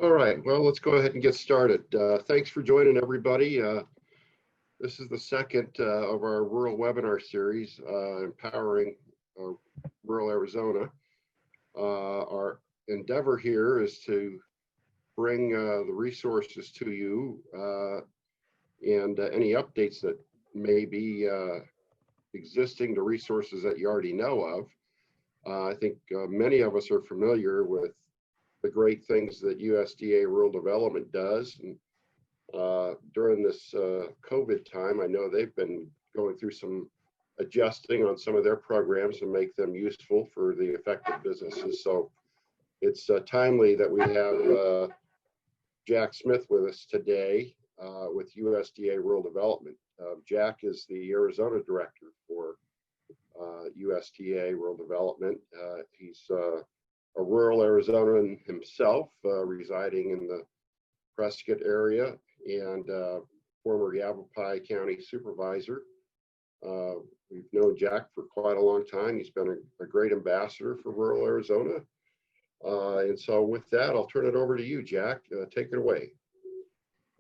All right, well, let's go ahead and get started. Thanks for joining, everybody. This is the second of our rural webinar series, Empowering Rural Arizona. Our endeavor here is to bring the resources to you and any updates that may be existing to resources that you already know of. I think many of us are familiar with the great things that USDA Rural Development does. And during this COVID time, I know they've been going through some adjusting on some of their programs to make them useful for the affected businesses. So it's timely that we have Jack Smith with us today with USDA Rural Development. Jack is the Arizona Director for USDA Rural Development. He's a rural Arizonan himself, residing in the Prescott area, and former Yavapai County Supervisor. We've known Jack for quite a long time. He's been a great ambassador for rural Arizona. And so with that, I'll turn it over to you, Jack. Take it away.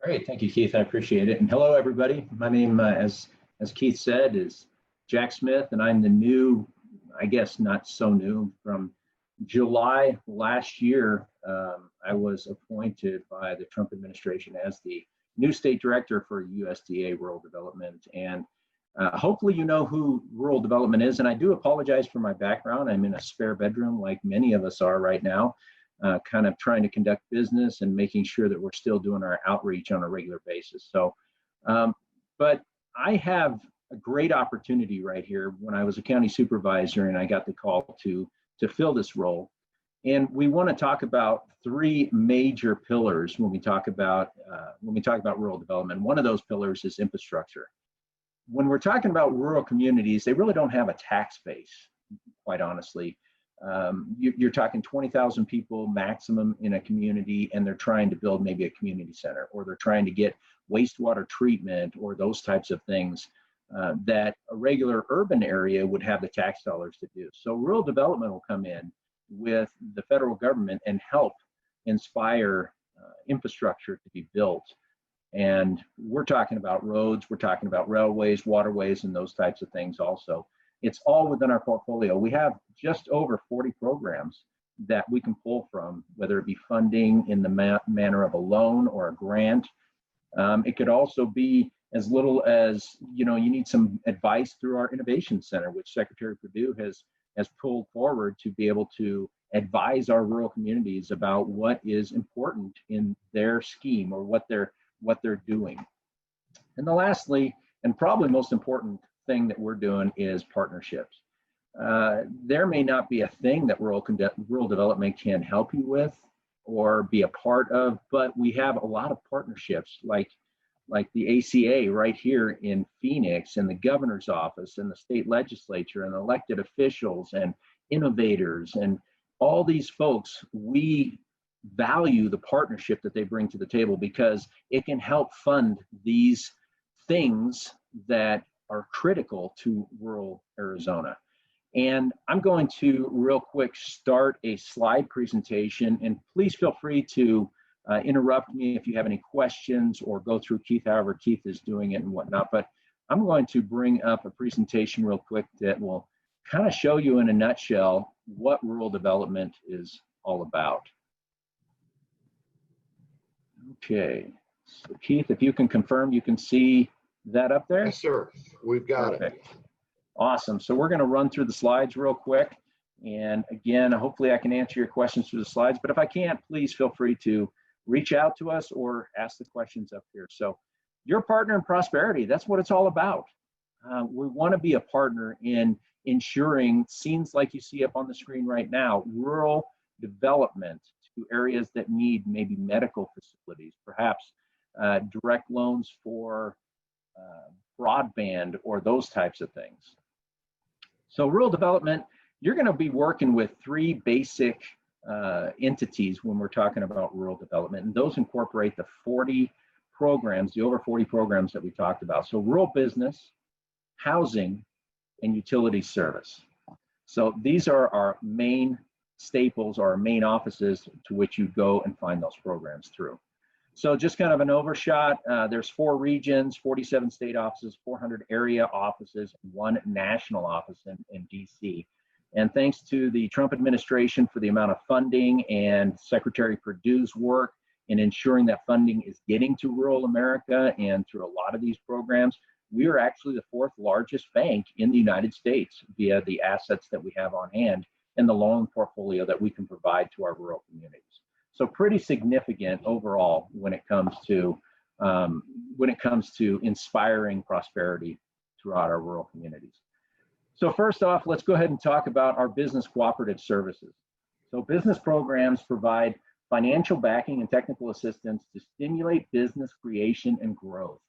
Great, thank you, Keith. I appreciate it. And hello, everybody. My name, as Keith said, is Jack Smith, and I'm the new, I guess not so new, from July last year, I was appointed by the Trump administration as the new state director for USDA Rural Development. And hopefully you know who rural development is. And I do apologize for my background. I'm in a spare bedroom like many of us are right now, kind of trying to conduct business and making sure that we're still doing our outreach on a regular basis. So, but I have a great opportunity right here when I was a county supervisor and I got the call to fill this role. And we want to talk about three major pillars when we talk about rural development. One of those pillars is infrastructure. When we're talking about rural communities, they really don't have a tax base, quite honestly. You're talking 20,000 people maximum in a community, and they're trying to build maybe a community center, or they're trying to get wastewater treatment or those types of things that a regular urban area would have the tax dollars to do. So rural development will come in with the federal government and help inspire infrastructure to be built. And we're talking about roads, we're talking about railways, waterways, and those types of things also. It's all within our portfolio. We have just over 40 programs that we can pull from, whether it be funding in the manner of a loan or a grant. It could also be as little as, you need some advice through our Innovation Center, which Secretary Perdue has pulled forward to be able to advise our rural communities about what is important in their scheme or what they're doing. And the lastly, and probably most important thing that we're doing is partnerships. There may not be a thing that rural development can help you with or be a part of, but we have a lot of partnerships like the ACA right here in Phoenix, and the governor's office and the state legislature and elected officials and innovators and all these folks. We value the partnership that they bring to the table because it can help fund these things that are critical to rural Arizona. And I'm going to real quick start a slide presentation, and please feel free to interrupt me if you have any questions or go through Keith, however Keith is doing it and whatnot. But I'm going to bring up a presentation real quick that will kind of show you in a nutshell what rural development is all about. Okay, so Keith, if you can confirm you can see that up there? Yes, sir. We've got Perfect. It. Awesome. So we're going to run through the slides real quick. And again, hopefully I can answer your questions through the slides. But if I can't, please feel free to reach out to us or ask the questions up here. So your partner in prosperity, that's what it's all about. We want to be a partner in ensuring scenes like you see up on the screen right now, rural development to areas that need maybe medical facilities, perhaps direct loans for broadband or those types of things. So rural development, you're going to be working with three basic entities when we're talking about rural development, and those incorporate the 40 programs, the over 40 programs that we talked about. So rural business, housing, and utility service. So these are our main staples or our main offices to which you go and find those programs through. So just kind of an overshot, there's 4 regions, 47 state offices, 400 area offices, 1 national office in DC. And thanks to the Trump administration for the amount of funding and Secretary Perdue's work in ensuring that funding is getting to rural America and through a lot of these programs, we are actually the 4th largest bank in the United States via the assets that we have on hand and the loan portfolio that we can provide to our rural communities. So pretty significant overall when it comes to inspiring prosperity throughout our rural communities. So first off, let's go ahead and talk about our business cooperative services. So business programs provide financial backing and technical assistance to stimulate business creation and growth.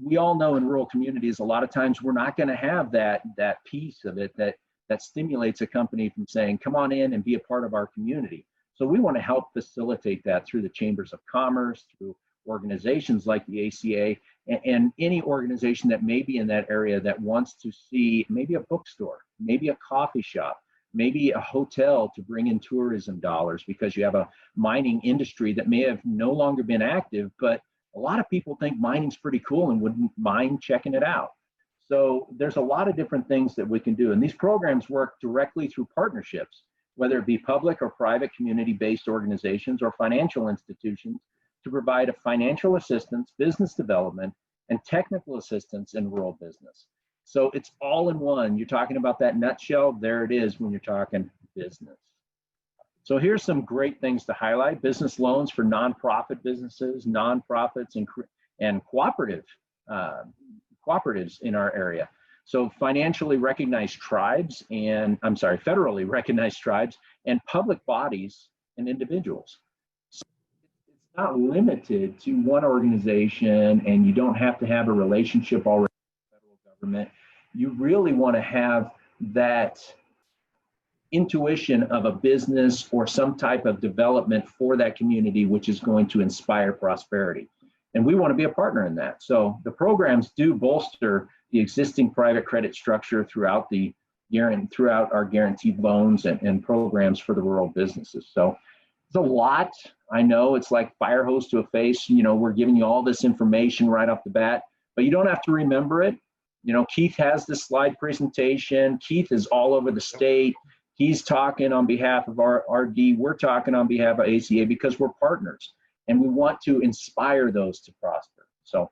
We all know in rural communities, a lot of times we're not going to have that piece of it that stimulates a company from saying, come on in and be a part of our community. So we want to help facilitate that through the chambers of commerce, through organizations like the ACA, and any organization that may be in that area that wants to see maybe a bookstore, maybe a coffee shop, maybe a hotel to bring in tourism dollars because you have a mining industry that may have no longer been active, but a lot of people think mining's pretty cool and wouldn't mind checking it out. So there's a lot of different things that we can do. And these programs work directly through partnerships, whether it be public or private community-based organizations or financial institutions, to provide a financial assistance, business development, and technical assistance in rural business. So it's all in one. You're talking about that nutshell, there it is when you're talking business. So here's some great things to highlight: business loans for nonprofit businesses, nonprofits, and cooperatives in our area. So federally recognized tribes and public bodies and individuals. So it's not limited to one organization, and you don't have to have a relationship already with the federal government. You really want to have that intuition of a business or some type of development for that community, which is going to inspire prosperity. And we want to be a partner in that. So the programs do bolster the existing private credit structure throughout our guaranteed loans and programs for the rural businesses. So it's a lot. I know it's like fire hose to a face. You know, we're giving you all this information right off the bat, but you don't have to remember it. You know, Keith has this slide presentation. Keith is all over the state. He's talking on behalf of our RD. We're talking on behalf of ACA because we're partners, and we want to inspire those to prosper. So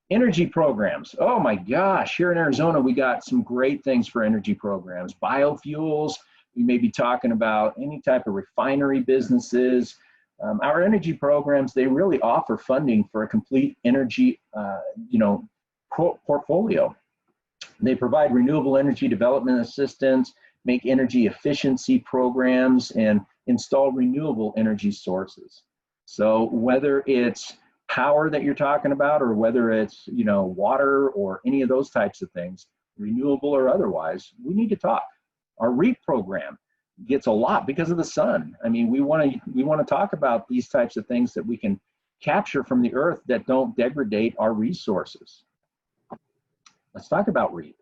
energy programs. Oh my gosh, here in Arizona, we got some great things for energy programs. Biofuels, we may be talking about any type of refinery businesses. Our energy programs, they really offer funding for a complete energy portfolio. They provide renewable energy development assistance, make energy efficiency programs, and install renewable energy sources. So whether it's power that you're talking about, or whether it's, you know, water or any of those types of things, renewable or otherwise, we need to talk. Our REAP program gets a lot because of the sun. I mean, we want to talk about these types of things that we can capture from the earth that don't degrade our resources. Let's talk about REAP.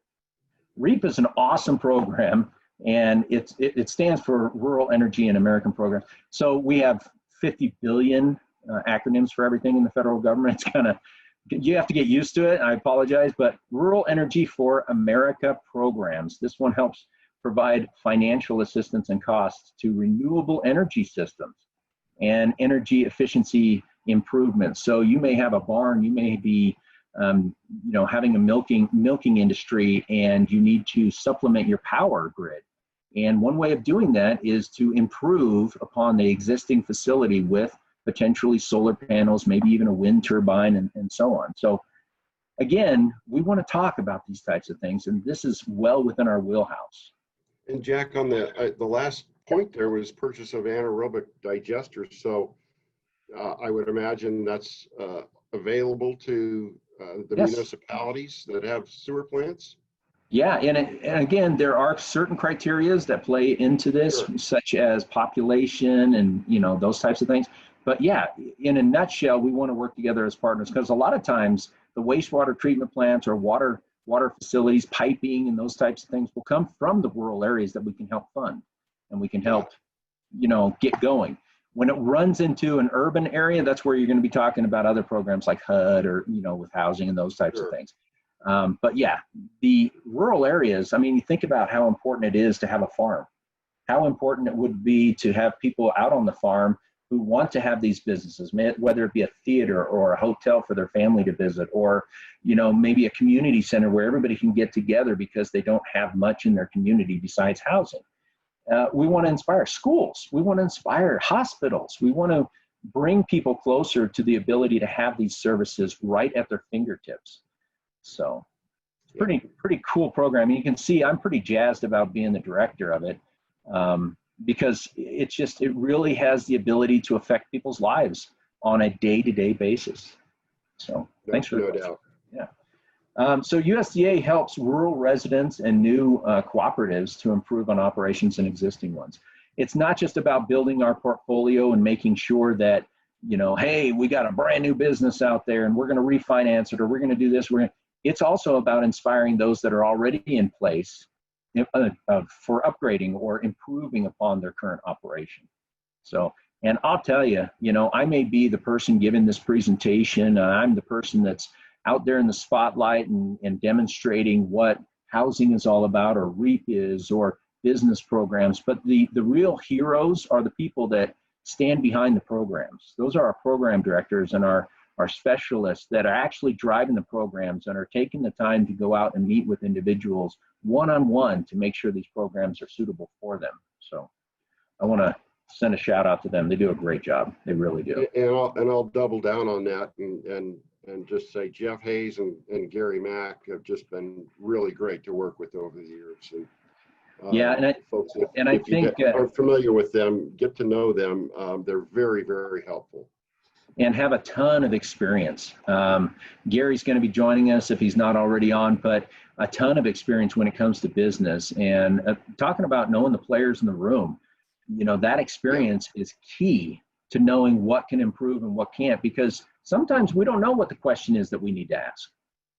REAP is an awesome program, and it stands for Rural Energy and American Program. So we have 50 billion acronyms for everything in the federal government. It's kind of, you have to get used to it. I apologize, but Rural Energy for America programs. This one helps provide financial assistance and costs to renewable energy systems and energy efficiency improvements. So you may have a barn, you may be having a milking industry, and you need to supplement your power grid. And one way of doing that is to improve upon the existing facility with potentially solar panels, maybe even a wind turbine, and so on. So again, we want to talk about these types of things, and this is well within our wheelhouse. And Jack, on the last point there was purchase of anaerobic digesters. So I would imagine that's available to the Yes. municipalities that have sewer plants? Yeah, and again, there are certain criterias that play into this, Sure. such as population and, you know, those types of things. But yeah, in a nutshell, we want to work together as partners, because a lot of times the wastewater treatment plants or water facilities, piping, and those types of things will come from the rural areas that we can help fund. and we can help, get going. When it runs into an urban area, that's where you're going to be talking about other programs like HUD or, with housing and those types of things. But yeah, the rural areas, I mean, you think about how important it is to have a farm, how important it would be to have people out on the farm who want to have these businesses, whether it be a theater or a hotel for their family to visit, or, maybe a community center where everybody can get together because they don't have much in their community besides housing. We want to inspire schools. We want to inspire hospitals. We want to bring people closer to the ability to have these services right at their fingertips. So pretty cool program. And you can see I'm pretty jazzed about being the director of it. Because it really has the ability to affect people's lives on a day-to-day basis. So thanks for that. No doubt. Yeah. So USDA helps rural residents and new cooperatives to improve on operations and existing ones. It's not just about building our portfolio and making sure that, hey, we got a brand new business out there and we're going to refinance it, or we're going to do this. It's also about inspiring those that are already in place for upgrading or improving upon their current operation. So, and I'll tell you, I may be the person giving this presentation. I'm the person that's out there in the spotlight and demonstrating what housing is all about, or REAP is, or business programs. But the real heroes are the people that stand behind the programs. Those are our program directors and our specialists that are actually driving the programs and are taking the time to go out and meet with individuals one-on-one to make sure these programs are suitable for them. So I want to send a shout out to them. They do a great job. They really do. And I'll double down on that and just say Jeff Hayes and Gary Mack have just been really great to work with over the years. And folks, if you are familiar with them, get to know them. They're very, very helpful. And have a ton of experience. Gary's going to be joining us if he's not already on, but a ton of experience when it comes to business. And talking about knowing the players in the room, that experience is key to knowing what can improve and what can't, because sometimes we don't know what the question is that we need to ask.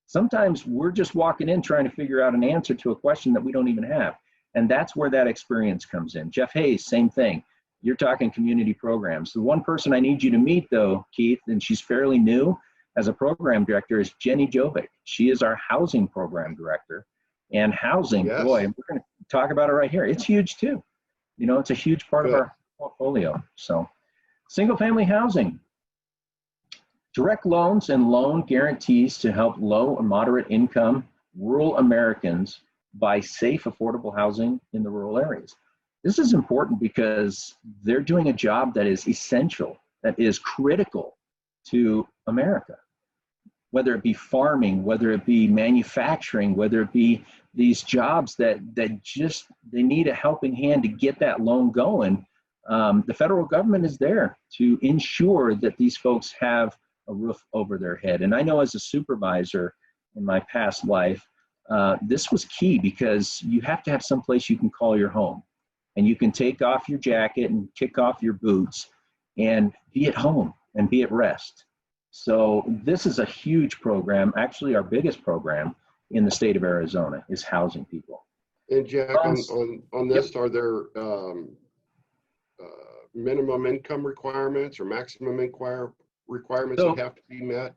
Sometimes we're just walking in trying to figure out an answer to a question that we don't even have. And that's where that experience comes in. Jeff Hayes, same thing. You're talking community programs. The one person I need you to meet, though, Keith, and she's fairly new as a program director, is Jenny Jovic. She is our housing program director. And housing, boy, we're going to talk about it right here. It's huge, too. It's a huge part of our portfolio. So single-family housing. Direct loans and loan guarantees to help low and moderate income rural Americans buy safe, affordable housing in the rural areas. This is important because they're doing a job that is essential, that is critical to America, whether it be farming, whether it be manufacturing, whether it be these jobs that just, they need a helping hand to get that loan going. The federal government is there to ensure that these folks have a roof over their head. And I know as a supervisor in my past life, this was key because you have to have someplace you can call your home. And you can take off your jacket and kick off your boots and be at home and be at rest. So this is a huge program. Actually, our biggest program in the state of Arizona is housing people. And Jack, on this, are there minimum income requirements or maximum requirements that have to be met?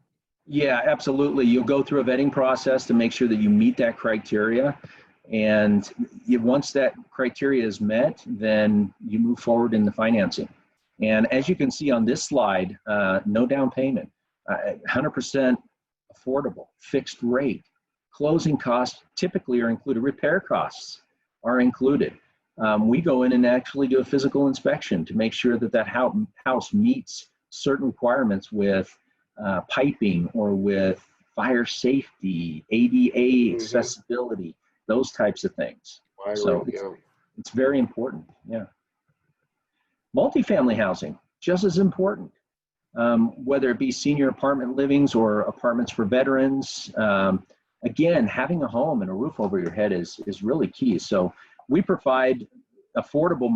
Yeah, absolutely. You'll go through a vetting process to make sure that you meet that criteria. And once that criteria is met, then you move forward in the financing. And as you can see on this slide, no down payment, 100% affordable, fixed rate. Closing costs typically are included. Repair costs are included. We go in and actually do a physical inspection to make sure that that house meets certain requirements with piping or with fire safety, ADA accessibility, those types of things. So it's very important, yeah. Multifamily housing, just as important. Whether it be senior apartment livings or apartments for veterans, again, having a home and a roof over your head is really key. So we provide affordable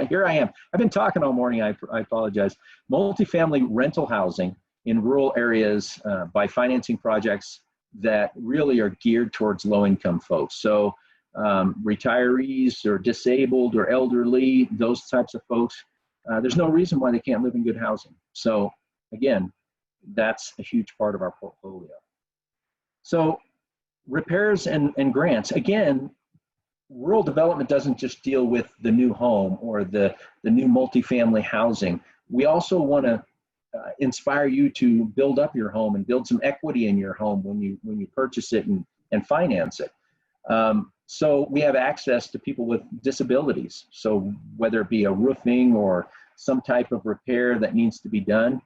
here I am. I've been talking all morning, I apologize. Multifamily rental housing in rural areas by financing projects that really are geared towards low-income folks. So retirees or disabled or elderly, those types of folks. There's no reason why they can't live in good housing. So again, that's a huge part of our portfolio. So repairs and grants, again, rural development doesn't just deal with the new home or the new multifamily housing. We also want to inspire you to build up your home and build some equity in your home when you purchase it and finance it. So we have access to people with disabilities. So whether it be a roofing or some type of repair that needs to be done,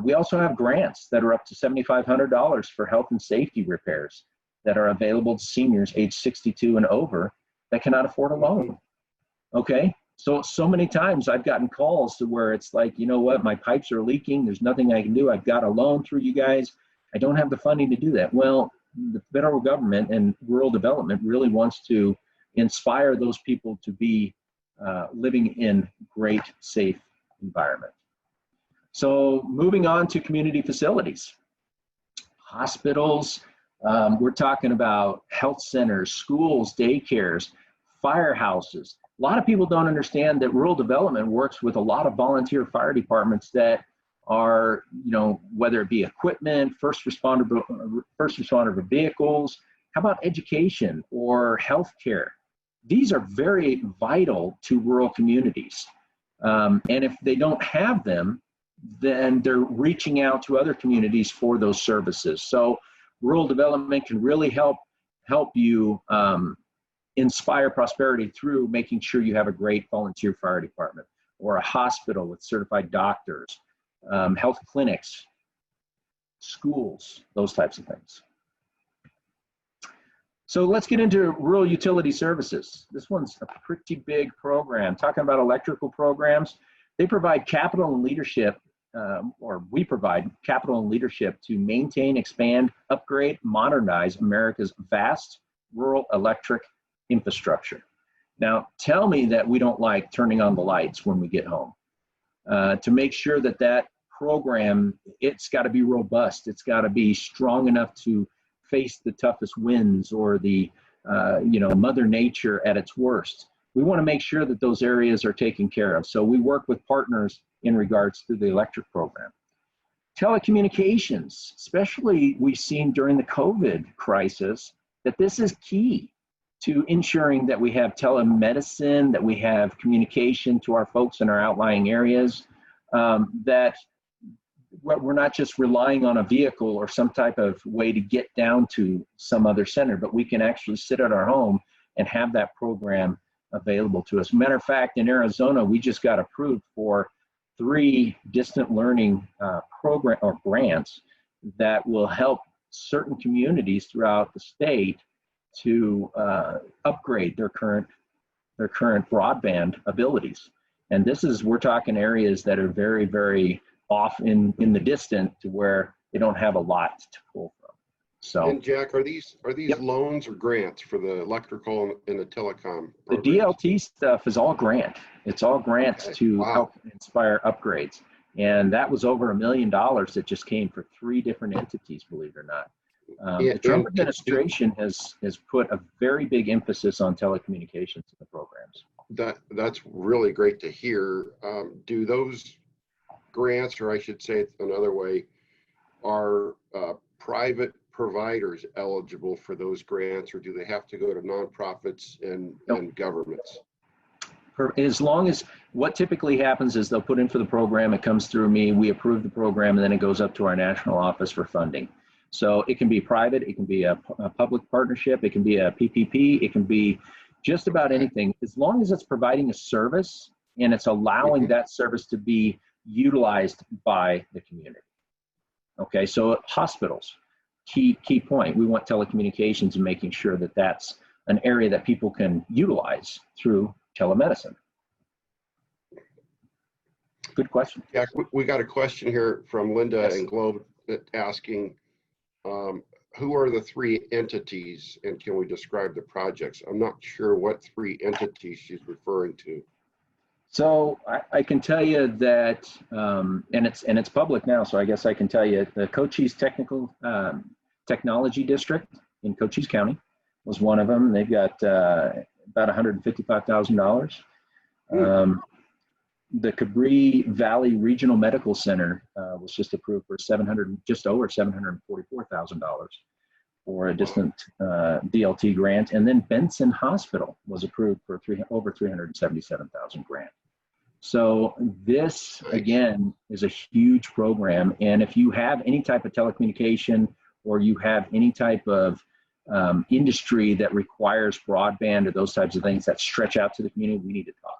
we also have grants that are up to $7,500 for health and safety repairs that are available to seniors age 62 and over that cannot afford a loan. Okay, so many times I've gotten calls to where it's like, you know what, my pipes are leaking, there's nothing I can do, I've got a loan through you guys, I don't have the funding to do that. Well, the federal government and rural development really wants to inspire those people to be living in great, safe environment. So moving on to community facilities, hospitals, we're talking about health centers, schools, daycares, firehouses. A lot of people don't understand that rural development works with a lot of volunteer fire departments that are, you know, whether it be equipment, first responder vehicles, how about education or healthcare? These are very vital to rural communities. And if they don't have them, then they're reaching out to other communities for those services. So rural development can really help you inspire prosperity through making sure you have a great volunteer fire department or a hospital with certified doctors, health clinics, schools, those types of things. So let's get into rural utility services. This one's a pretty big program. Talking about electrical programs, they provide capital and leadership, or we provide capital and leadership to maintain, expand, upgrade, modernize America's vast rural electric infrastructure. Now, tell me that we don't like turning on the lights when we get home. To make sure that that program, it's got to be robust. It's got to be strong enough to face the toughest winds or the, Mother Nature at its worst. We want to make sure that those areas are taken care of. So we work with partners in regards to the electric program. Telecommunications, especially we've seen during the COVID crisis, that this is key to ensuring that we have telemedicine, that we have communication to our folks in our outlying areas, that we're not just relying on a vehicle or some type of way to get down to some other center, but we can actually sit at our home and have that program available to us. Matter of fact, in Arizona, we just got approved for 3 distant learning program or grants that will help certain communities throughout the state to upgrade their current broadband abilities. And this is, we're talking areas that are very, very off in the distant to where they don't have a lot to pull from. So, and Jack, are these Yep. loans or grants for the electrical and the telecom programs? The DLT stuff is all grant. It's all grants to help inspire upgrades. And that was over $1 million that just came for 3 different entities, believe it or not. The Trump administration has put a very big emphasis on telecommunications in the programs. That's really great to hear. Do those grants, or I should say it another way, are private providers eligible for those grants, or do they have to go to nonprofits and governments? As long as, what typically happens is they'll put in for the program, it comes through me, we approve the program, and then it goes up to our national office for funding. So it can be private, it can be a public partnership, it can be a PPP, it can be just about anything, as long as it's providing a service and it's allowing that service to be utilized by the community. Okay, so hospitals, key point, we want telecommunications and making sure that that's an area that people can utilize through telemedicine. Good question. Yeah, we got a question here from Linda Yes. and Globe asking, who are the 3 entities and can we describe the projects? I'm not sure what 3 entities she's referring to. So I can tell you that, and it's public now, so I guess I can tell you the Cochise Technology District in Cochise County, was one of them. They've got about $155,000. The Cabri Valley Regional Medical Center was just approved for just over $744,000 for a distant DLT grant. And then Benson Hospital was approved for over $377,000 grant. So this, again, is a huge program. And if you have any type of telecommunication or you have any type of industry that requires broadband or those types of things that stretch out to the community, we need to talk.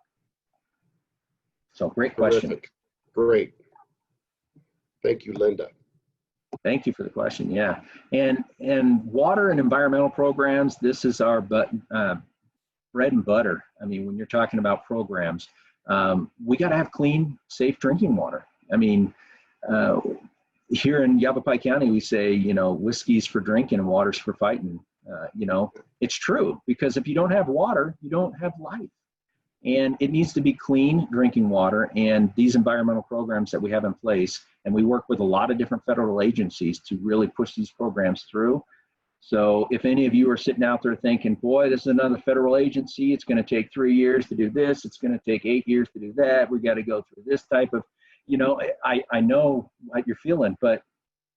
So great question. Terrific. Great. Thank you, Linda. Thank you for the question. Yeah. And water and environmental programs, this is our bread and butter. I mean, when you're talking about programs, we got to have clean, safe drinking water. I mean, here in Yavapai County, we say, you know, whiskey's for drinking and water's for fighting. You know, it's true, because if you don't have water, you don't have life. And it needs to be clean drinking water. And these environmental programs that we have in place, and we work with a lot of different federal agencies to really push these programs through. So if any of you are sitting out there thinking, boy, this is another federal agency, it's going to take 3 years to do this, it's going to take 8 years to do that, we got to go through this type of, you know, I know what you're feeling, but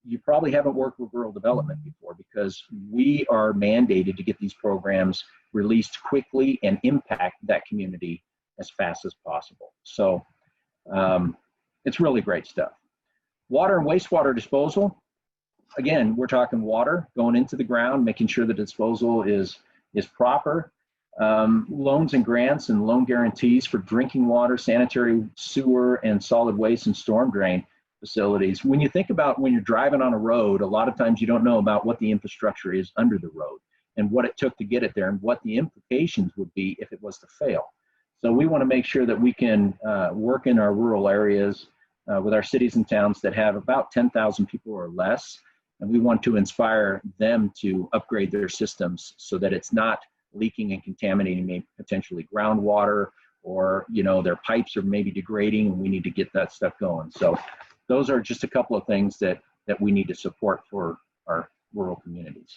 you probably haven't worked with rural development before, because we are mandated to get these programs released quickly and impact that community as fast as possible. So it's really great stuff. Water and wastewater disposal. Again, we're talking water going into the ground, making sure the disposal is proper. Loans and grants and loan guarantees for drinking water, sanitary sewer, and solid waste and storm drain facilities. When you think about when you're driving on a road, a lot of times you don't know about what the infrastructure is under the road and what it took to get it there and what the implications would be if it was to fail. So we want to make sure that we can work in our rural areas with our cities and towns that have about 10,000 people or less. And we want to inspire them to upgrade their systems so that it's not leaking and contaminating maybe potentially groundwater, or, you know, their pipes are maybe degrading and we need to get that stuff going. So those are just a couple of things that we need to support for our rural communities.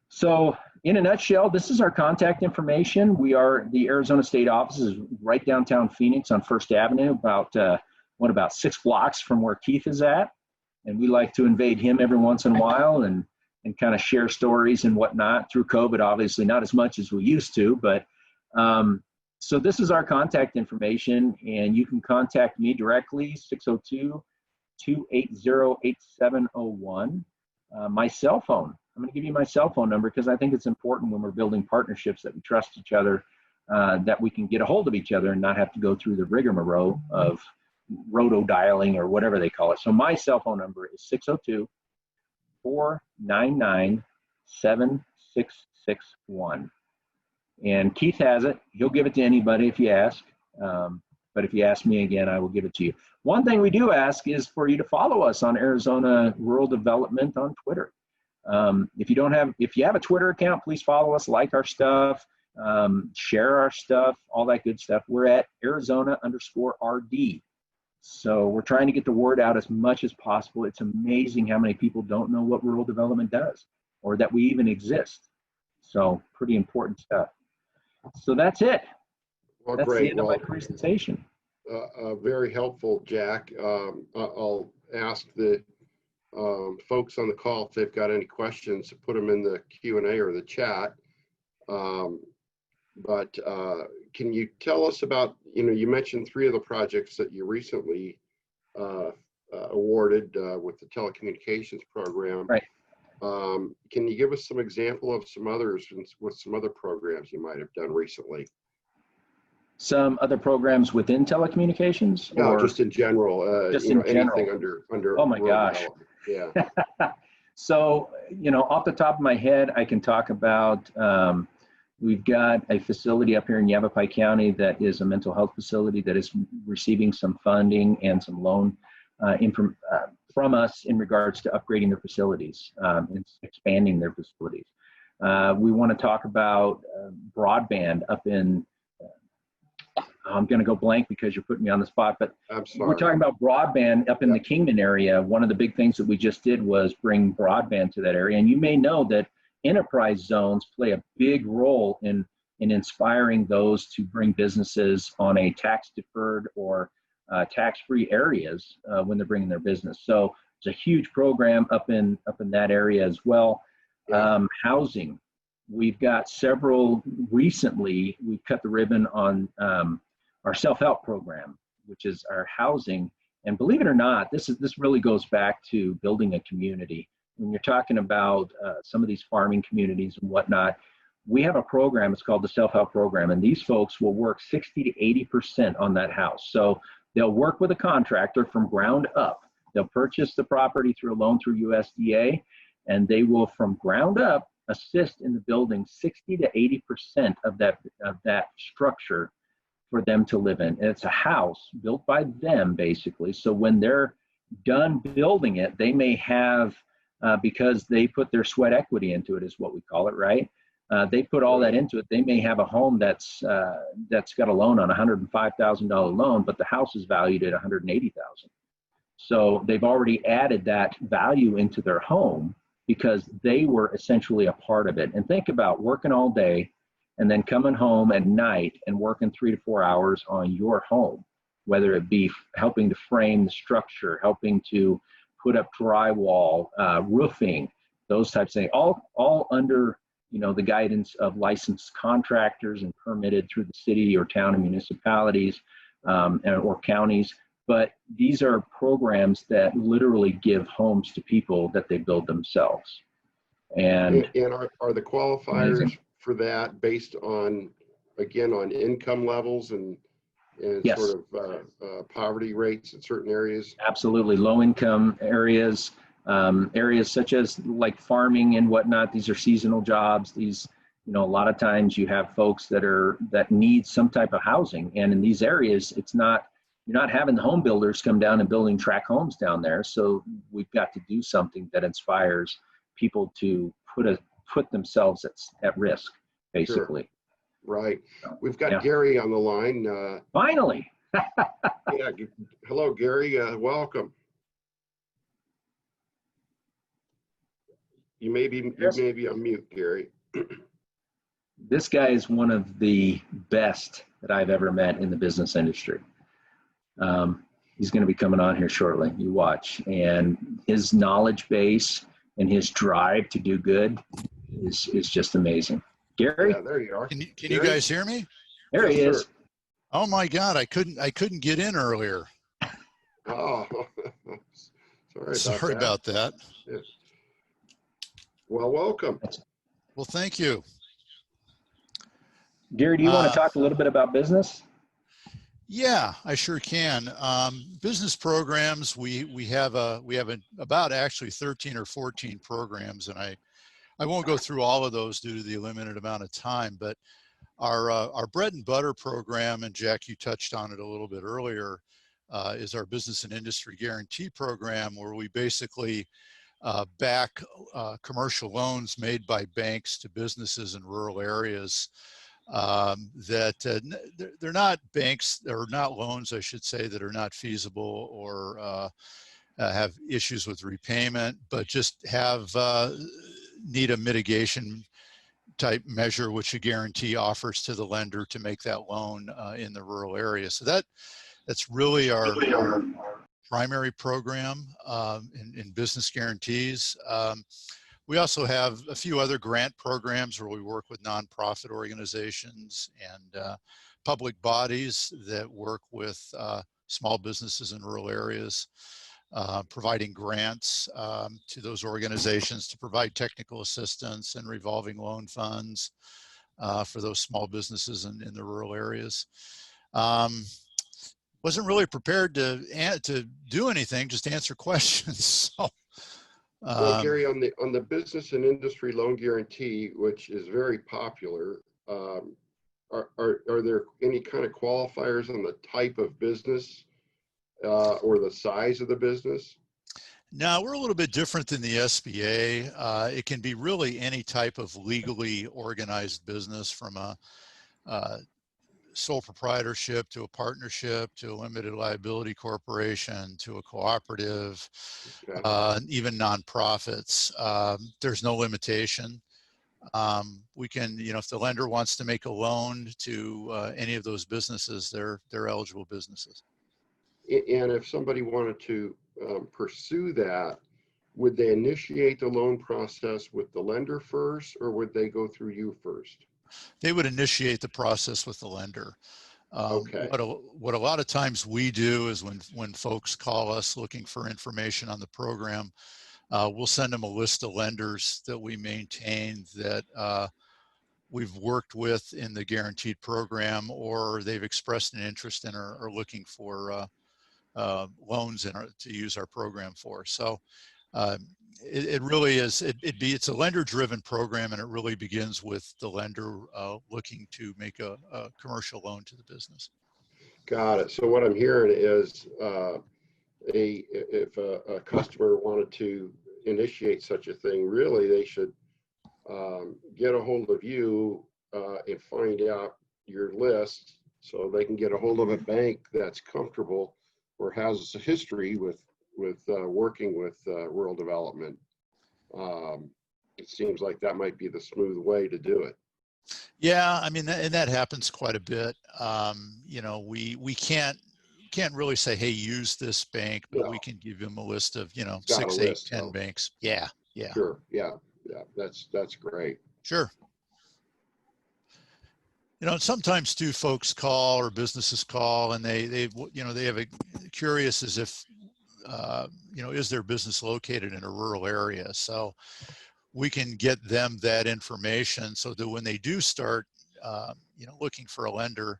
So in a nutshell, this is our contact information. We are the Arizona State office is right downtown Phoenix on First Avenue, about 6 blocks from where Keith is at. And we like to invade him every once in a while and kind of share stories and whatnot. Through COVID, obviously not as much as we used to, but so this is our contact information, and you can contact me directly, 602-280-8701. My cell phone, I'm going to give you my cell phone number because I think it's important when we're building partnerships that we trust each other, that we can get a hold of each other and not have to go through the rigmarole of roto-dialing or whatever they call it. So my cell phone number is 602-499-7661. And Keith has it. He'll give it to anybody if you ask. But if you ask me again, I will give it to you. One thing we do ask is for you to follow us on Arizona Rural Development on Twitter. If you have a Twitter account, please follow us, like our stuff, share our stuff, all that good stuff. We're at Arizona_RD. So we're trying to get the word out as much as possible. It's amazing how many people don't know what rural development does or that we even exist. So pretty important stuff. So that's it. Well, that's great. the end of my presentation. Very helpful, Jack. I'll ask the folks on the call if they've got any questions to put them in the Q&A or the chat. But can you tell us about, you mentioned 3 of the projects that you recently awarded with the Telecommunications Program. Right. Can you give us some example of some others with some other programs you might have done recently? Some other programs within telecommunications? No, or just in general. Just in general. Anything under. Oh my gosh. Yeah. So, off the top of my head, I can talk about, we've got a facility up here in Yavapai County that is a mental health facility that is receiving some funding and some loan from us in regards to upgrading their facilities and expanding their facilities. We want to talk about broadband up in, I'm going to go blank because you're putting me on the spot, but we're talking about broadband up in the Kingman area. One of the big things that we just did was bring broadband to that area. And you may know that enterprise zones play a big role in inspiring those to bring businesses on a tax deferred or tax-free areas when they're bringing their business. So it's a huge program up in that area as well. Housing, we've got several. Recently, we've cut the ribbon on our self-help program, which is our housing. And believe it or not, this really goes back to building a community. When you're talking about some of these farming communities and whatnot, we have a program, it's called the self-help program, and these folks will work 60 to 80% on that house. So they'll work with a contractor from ground up. They'll purchase the property through a loan through USDA, and they will, from ground up, assist in the building 60 to 80% of that structure for them to live in. And it's a house built by them, basically. So when they're done building it, they may have, because they put their sweat equity into it, is what we call it, right? They put all that into it. They may have a home that's got a loan on $105,000 loan, but the house is valued at $180,000. So they've already added that value into their home because they were essentially a part of it. And think about working all day and then coming home at night and working 3 to 4 hours on your home, whether it be helping to frame the structure, helping to put up drywall, roofing, those types of things, all under the guidance of licensed contractors and permitted through the city or town and municipalities or counties. But these are programs that literally give homes to people that they build themselves. And are the qualifiers amazing. For that based on, again, on income levels and Yes. sort of poverty rates in certain areas? Absolutely. Low income areas, areas such as like farming and whatnot. These are seasonal jobs. These, a lot of times you have folks that need some type of housing. And in these areas, you're not having the home builders come down and building tract homes down there. So we've got to do something that inspires people to put themselves at risk, basically. Sure. Right. So, We've got Gary on the line. Finally. Yeah. Hello, Gary. Welcome. You may be on mute, Gary. This guy is one of the best that I've ever met in the business industry. He's going to be coming on here shortly. You watch. And his knowledge base and his drive to do good is just amazing. Gary? Yeah, there you are. Can you guys hear me? There he is. Sir. Oh my God, I couldn't get in earlier. Oh, Sorry about that. Yeah. Well, welcome. Well, thank you. Gary, do you want to talk a little bit about business? Yeah, I sure can. Business programs, we have about actually 13 or 14 programs, and I won't go through all of those due to the limited amount of time, but our bread and butter program, and Jack, you touched on it a little bit earlier, is our business and industry guarantee program, where we basically back commercial loans made by banks to businesses in rural areas that they're not banks, or not loans, I should say, that are not feasible or have issues with repayment, but just need a mitigation type measure, which a guarantee offers to the lender to make that loan in the rural area. So that's really our primary program in business guarantees. We also have a few other grant programs where we work with nonprofit organizations and public bodies that work with small businesses in rural areas, providing grants to those organizations to provide technical assistance and revolving loan funds for those small businesses in the rural areas. Wasn't really prepared to do anything, just answer questions. So, well, Gary, on the business and industry loan guarantee, which is very popular, are there any kind of qualifiers on the type of business or the size of the business? No, we're a little bit different than the SBA. It can be really any type of legally organized business, from a sole proprietorship to a partnership to a limited liability corporation to a cooperative, Okay. even nonprofits. There's no limitation. We can, if the lender wants to make a loan to any of those businesses, they're eligible businesses. And if somebody wanted to pursue that, would they initiate the loan process with the lender first, or would they go through you first? They would initiate the process with the lender. Okay. What a lot of times we do is when folks call us looking for information on the program, we'll send them a list of lenders that we maintain that we've worked with in the guaranteed program, or they've expressed an interest in or are looking for loans to use our program for. So it really is, it's a lender-driven program, and it really begins with the lender looking to make a commercial loan to the business. Got it. So what I'm hearing is if a customer wanted to initiate such a thing, really they should get a hold of you and find out your list, so they can get a hold of a bank that's comfortable or has a history with working with rural development. It seems like that might be the smooth way to do it. Yeah, I mean, and that happens quite a bit. We can't really say, hey, use this bank, but No. We can give them a list of 6, 8, list, 10 banks. Yeah. Sure. Yeah. That's great. Sure. Sometimes too, folks call or businesses call, and they have a curious as if is their business located in a rural area? So we can get them that information so that when they do start looking for a lender,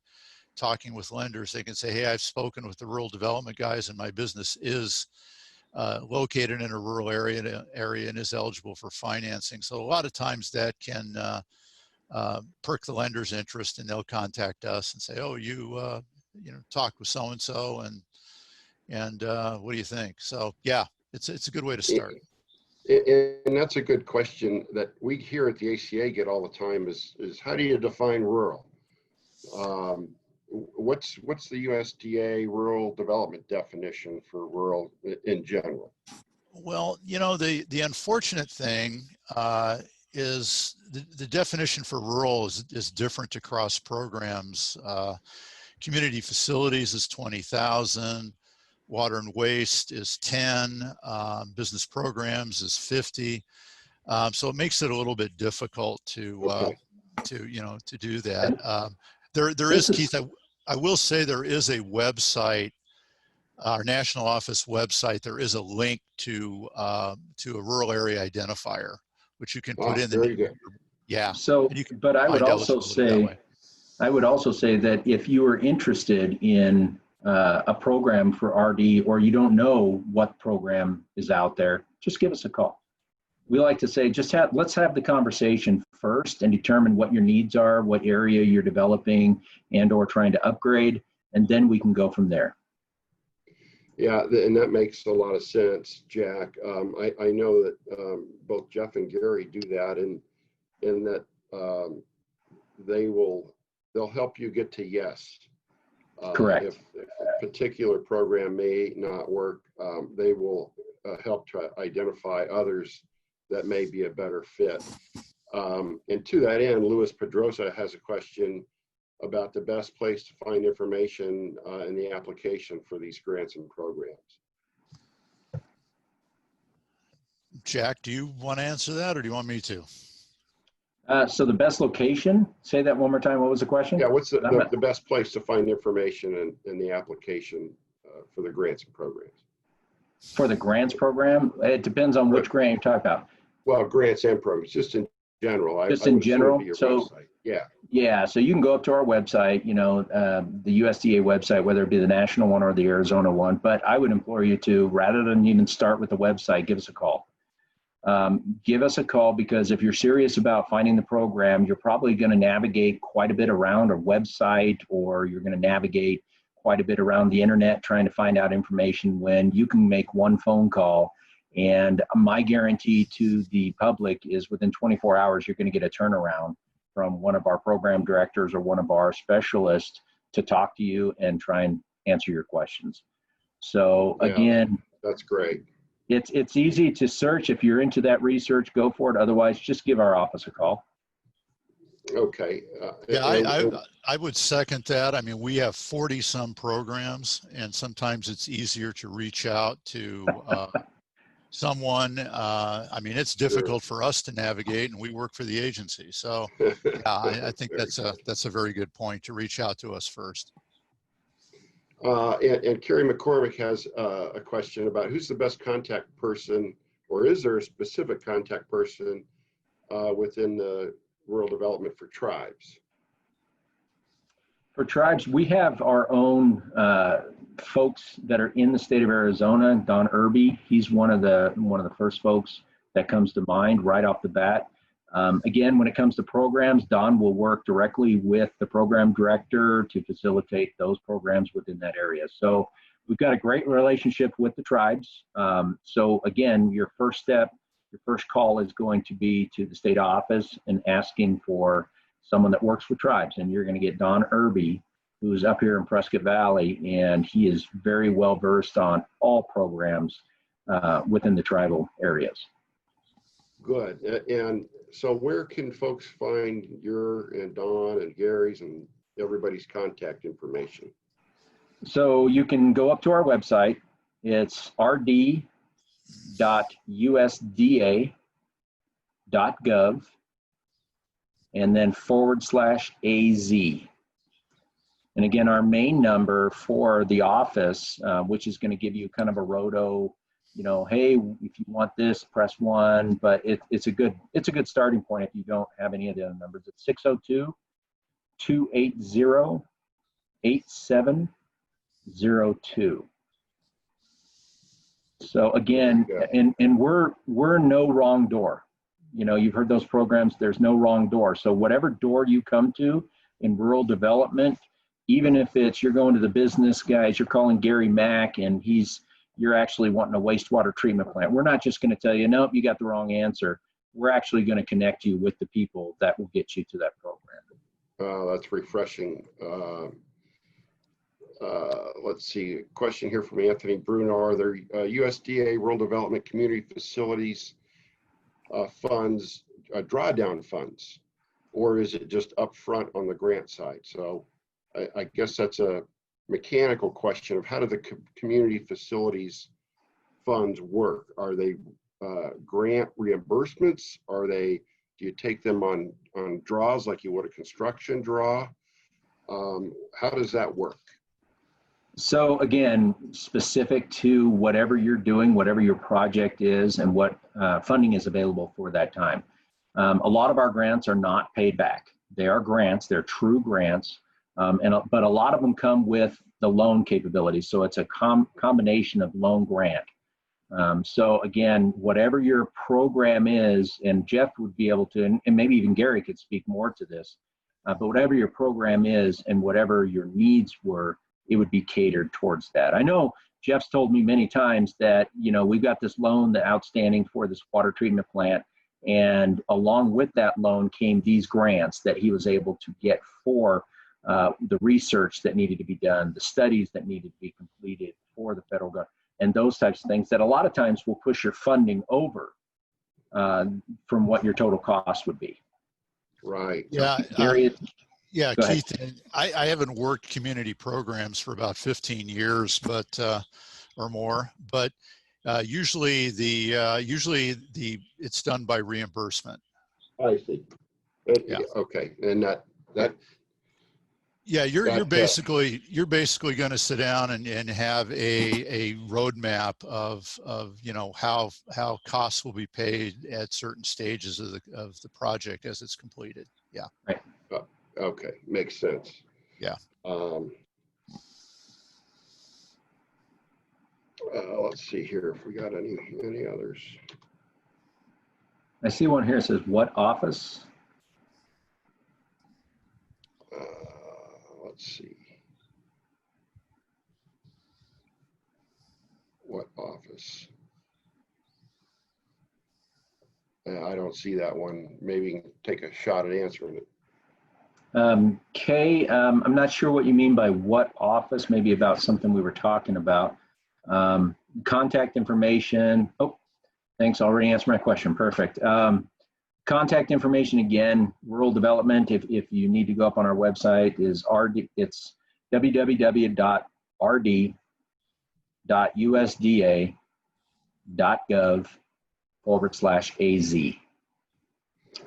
talking with lenders, they can say, hey, I've spoken with the rural development guys, and my business is located in a rural area and is eligible for financing. So a lot of times that can perk the lender's interest, and they'll contact us and say, oh, you talked with so-and-so, and what do you think? So yeah, it's a good way to start. And that's a good question that we here at the ACA get all the time is how do you define rural? What's the USDA rural development definition for rural in general? Well, the unfortunate thing is the definition for rural is different across programs. Community facilities is 20,000. Water and waste is 10. Business programs is 50. So it makes it a little bit difficult to do that. There is, Keith, I will say there is a website, our national office website. There is a link to a rural area identifier, which you can put in. Very good. Yeah. So, but I would also say that if you are interested in a program for RD, or you don't know what program is out there, just give us a call. We like to say, let's have the conversation first and determine what your needs are, what area you're developing and or trying to upgrade, and then we can go from there. Yeah, and that makes a lot of sense, Jack. I know that both Jeff and Gary do that, and that they'll help you get to yes. Correct. If a particular program may not work, they will help to identify others that may be a better fit. And to that end, Louis Pedrosa has a question about the best place to find information in the application for these grants and programs. Jack, do you want to answer that, or do you want me to? So the best location, say that one more time. What was the question? Yeah, what's the best place to find information in the application for the grants and programs? For the grants program, it depends on which grant you're talking about. Well, grants and programs, just in general. Just in general? So, website. Yeah, so you can go up to our website, the USDA website, whether it be the national one or the Arizona one, but I would implore you to, rather than even start with the website, give us a call. Give us a call, because if you're serious about finding the program, you're probably going to navigate quite a bit around a website, or you're going to navigate quite a bit around the internet trying to find out information, when you can make one phone call. And my guarantee to the public is within 24 hours, you're going to get a turnaround from one of our program directors or one of our specialists to talk to you and try and answer your questions. So again, that's great. It's easy to search. If you're into that research, go for it. Otherwise, just give our office a call. Okay. Yeah, I would second that. I mean, we have 40 some programs, and sometimes it's easier to reach out to someone. I mean, it's difficult for us to navigate, and we work for the agency. So, yeah, I think that's a very good point, to reach out to us first. And Carrie McCormick has a question about who's the best contact person, or is there a specific contact person within the rural development for tribes? For tribes, we have our own folks that are in the state of Arizona. Don Irby, he's one of the first folks that comes to mind right off the bat. Again, when it comes to programs, Don will work directly with the program director to facilitate those programs within that area. So we've got a great relationship with the tribes. So again, your first call is going to be to the state office and asking for someone that works with tribes. And you're going to get Don Irby, who's up here in Prescott Valley, and he is very well versed on all programs within the tribal areas. Good. And so where can folks find your and Don and Gary's and everybody's contact information? So you can go up to our website. It's rd.usda.gov and then /AZ. And again, our main number for the office, which is going to give you kind of a roto, you know, hey, if you want this, press 1, but it's a good starting point if you don't have any of the other numbers. It's 602-280-8702. So again, and we're no wrong door. You know, you've heard those programs, there's no wrong door. So whatever door you come to in rural development, even if it's you're going to the business guys, you're calling Gary Mack and you're actually wanting a wastewater treatment plant. We're not just going to tell you, nope, you got the wrong answer. We're actually going to connect you with the people that will get you to that program. That's refreshing. Let's see, a question here from Anthony Bruno. Are there USDA Rural Development Community Facilities funds, drawdown funds, or is it just upfront on the grant side? So I guess that's a mechanical question of how do the community facilities funds work? Are they grant reimbursements? Do you take them on draws like you would a construction draw? How does that work? So again, specific to whatever you're doing, whatever your project is, and what funding is available for that time. A lot of our grants are not paid back. They are grants, they're true grants, but a lot of them come with the loan capability. So it's a combination of loan grant. So again, whatever your program is, and Jeff would be able to, and maybe even Gary could speak more to this, but whatever your program is and whatever your needs were, it would be catered towards that. I know Jeff's told me many times that, you know, we've got this loan that's outstanding for this water treatment plant. And along with that loan came these grants that he was able to get for the research that needed to be done, the studies that needed to be completed for the federal government, and those types of things that a lot of times will push your funding over from what your total cost would be. Right. Yeah. Gary, yeah, Keith, I haven't worked community programs for about 15 years, but or more. But usually it's done by reimbursement. I see. Yeah. Okay, and that. Yeah, you're basically going to sit down and have a roadmap of you know how costs will be paid at certain stages of the project as it's completed. Yeah. Right. Okay, makes sense. Yeah. Let's see here if we got any others. I see one here that says, what office? Let's see. What office? I don't see that one. Maybe you can take a shot at answering it. Kay, I'm not sure what you mean by what office, maybe about something we were talking about. Contact information. Oh, thanks. Already answered my question. Perfect. Contact information again, rural development, if you need to go up on our website, is it's www.rd.usda.gov/AZ.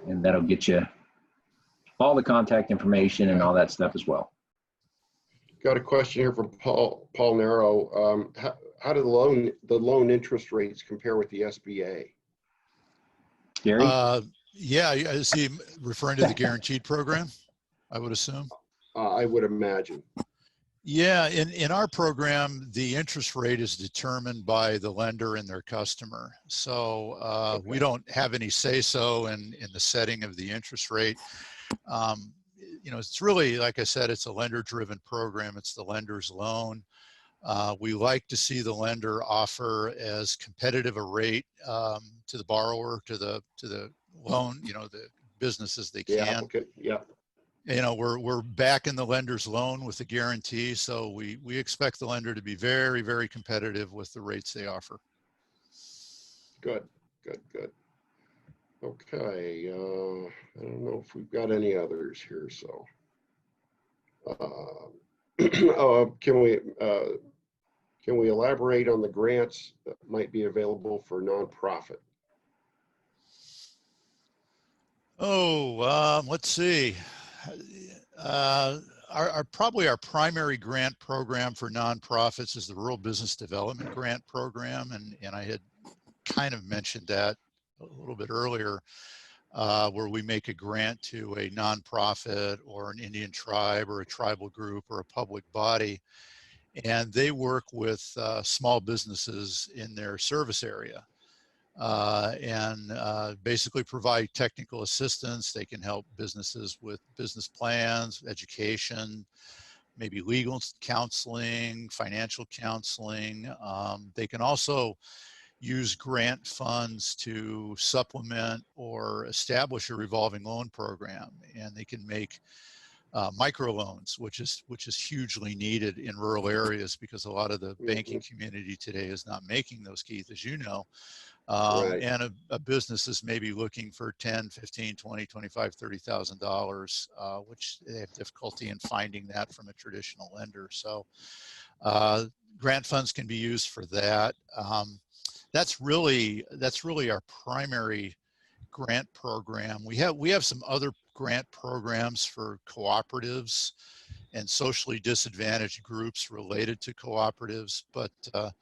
And that'll get you all the contact information and all that stuff as well. Got a question here from Paul Narrow. How do the loan interest rates compare with the SBA? Gary? Yeah, is he referring to the guaranteed program, I would assume? I would imagine. Yeah, in our program, the interest rate is determined by the lender and their customer. So Okay. we don't have any say-so in the setting of the interest rate. It's really, like I said, it's a lender-driven program. It's the lender's loan. We like to see the lender offer as competitive a rate to the borrower, to the loan, the business as they can. Okay. Yeah. We're backing the lender's loan with a guarantee, so we expect the lender to be very, very competitive with the rates they offer. Good. Okay. I don't know if we've got any others here. So, can we elaborate on the grants that might be available for nonprofit? Let's see. Probably our primary grant program for nonprofits is the Rural Business Development Grant Program, and I had kind of mentioned that a little bit earlier, where we make a grant to a nonprofit or an Indian tribe or a tribal group or a public body, and they work with small businesses in their service area. And basically provide technical assistance. They can help businesses with business plans, education, maybe legal counseling, financial counseling. They can also use grant funds to supplement or establish a revolving loan program, and they can make microloans, which is hugely needed in rural areas because a lot of the banking community today is not making those, Keith, as you know. Right. And a business is maybe looking for $10, $15, $20, $25, $30,000, which they have difficulty in finding that from a traditional lender. So grant funds can be used for that. That's really our primary grant program. We have some other grant programs for cooperatives and socially disadvantaged groups related to cooperatives, but the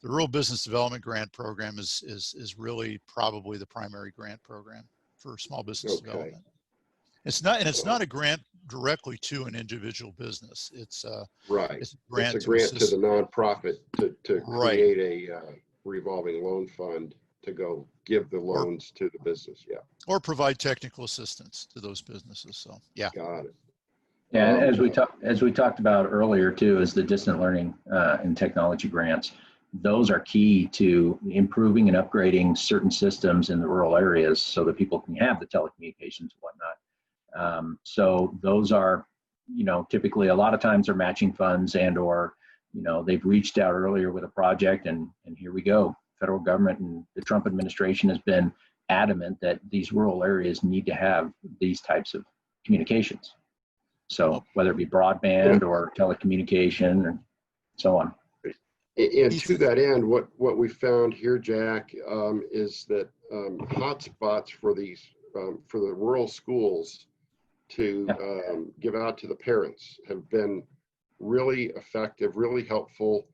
Rural Business Development Grant Program is really probably the primary grant program for small business development. It's not a grant directly to an individual business. It's right. It's a grant, to the nonprofit to right. create a revolving loan fund to go give the loans to the business. Yeah. Or provide technical assistance to those businesses. So yeah. Got it. Yeah, and as we talked about earlier too, is the distant learning and technology grants. Those are key to improving and upgrading certain systems in the rural areas so that people can have the telecommunications and whatnot. So those are, typically a lot of times they're matching funds or, they've reached out earlier with a project and here we go. Federal government and the Trump administration has been adamant that these rural areas need to have these types of communications. So whether it be broadband or telecommunication and so on. And to that end, what we found here, Jack, is that hotspots for these for the rural schools to give out to the parents have been really effective, really helpful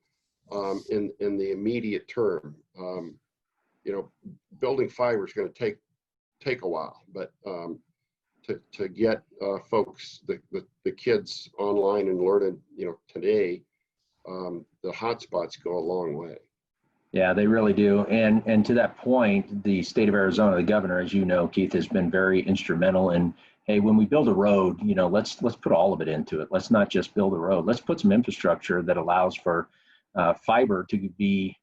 in the immediate term. Building fiber is going to take a while, but to get folks, the kids online and learning, today. The hotspots go a long way. Yeah, they really do. And to that point, the state of Arizona, the governor, as you know, Keith, has been very instrumental in, hey, when we build a road, let's put all of it into it. Let's not just build a road. Let's put some infrastructure that allows for fiber to be,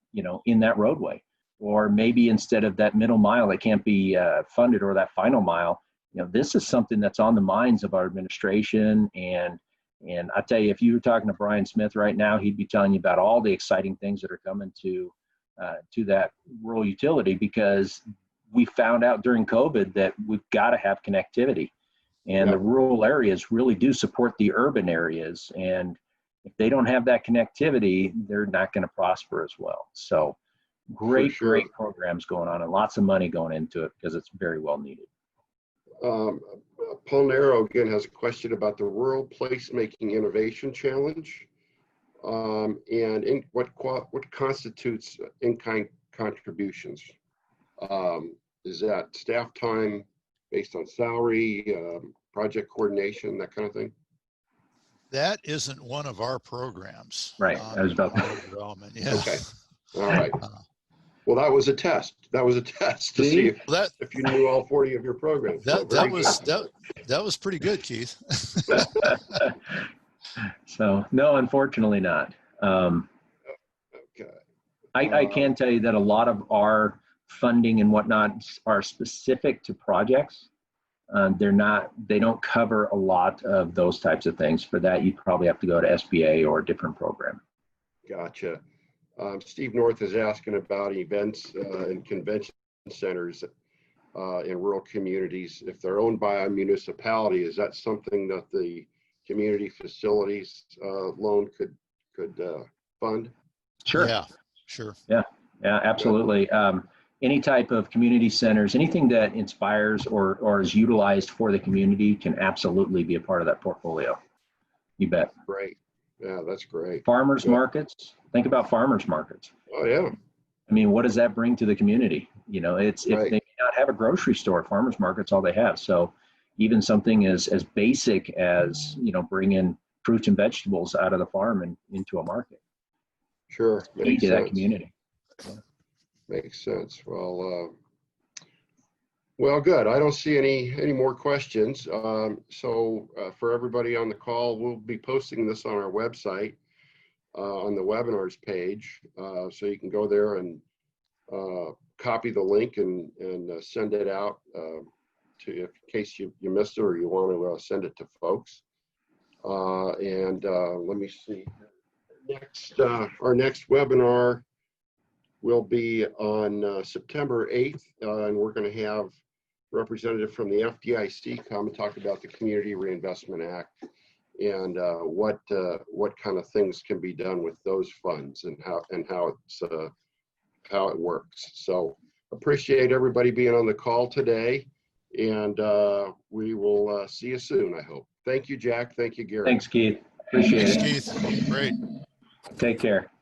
in that roadway. Or maybe instead of that middle mile that can't be funded or that final mile, this is something that's on the minds of our administration. And I tell you, if you were talking to Brian Smith right now, he'd be telling you about all the exciting things that are coming to that rural utility, because we found out during COVID that we've got to have connectivity, and the rural areas really do support the urban areas. And if they don't have that connectivity, they're not going to prosper as well. So great programs going on, and lots of money going into it because it's very well needed. Paul Narrow again has a question about the Rural Placemaking Innovation Challenge, and what constitutes in-kind contributions. Is that staff time based on salary, project coordination, that kind of thing? That isn't one of our programs. Right. I was about to. Development. Yeah. Okay. All right. Well, that was a test. That was a test to see if you knew all 40 of your programs. That was pretty good, Keith. So no, unfortunately not. Okay. I can tell you that a lot of our funding and whatnot are specific to projects. They don't cover a lot of those types of things. For that, you probably have to go to SBA or a different program. Gotcha. Steve North is asking about events and convention centers in rural communities. If they're owned by a municipality, is that something that the community facilities loan could fund? Sure. Yeah, sure. Yeah, absolutely. Any type of community centers, anything that inspires or is utilized for the community can absolutely be a part of that portfolio. You bet. Great. Yeah, that's great. Farmers markets. Think about farmers markets. Oh yeah. I mean, what does that bring to the community? You know, if they may not have a grocery store, farmers market's all they have. So even something as basic as, bringing fruits and vegetables out of the farm and into a market. Sure. Makes sense. That community. Yeah. Makes sense. Well, good. I don't see any more questions. So for everybody on the call, we'll be posting this on our website on the webinars page. So you can go there and copy the link and send it out in case you missed it or you want to send it to folks. Let me see. Our next webinar will be on September 8th, and we're going to have representative from the FDIC come and talk about the Community Reinvestment Act and what kind of things can be done with those funds and how it works. So appreciate everybody being on the call today, and we will see you soon, I hope. Thank you, Jack. Thank you, Gary. Thanks, Keith. Appreciate it. Thanks, Keith. Great. Take care.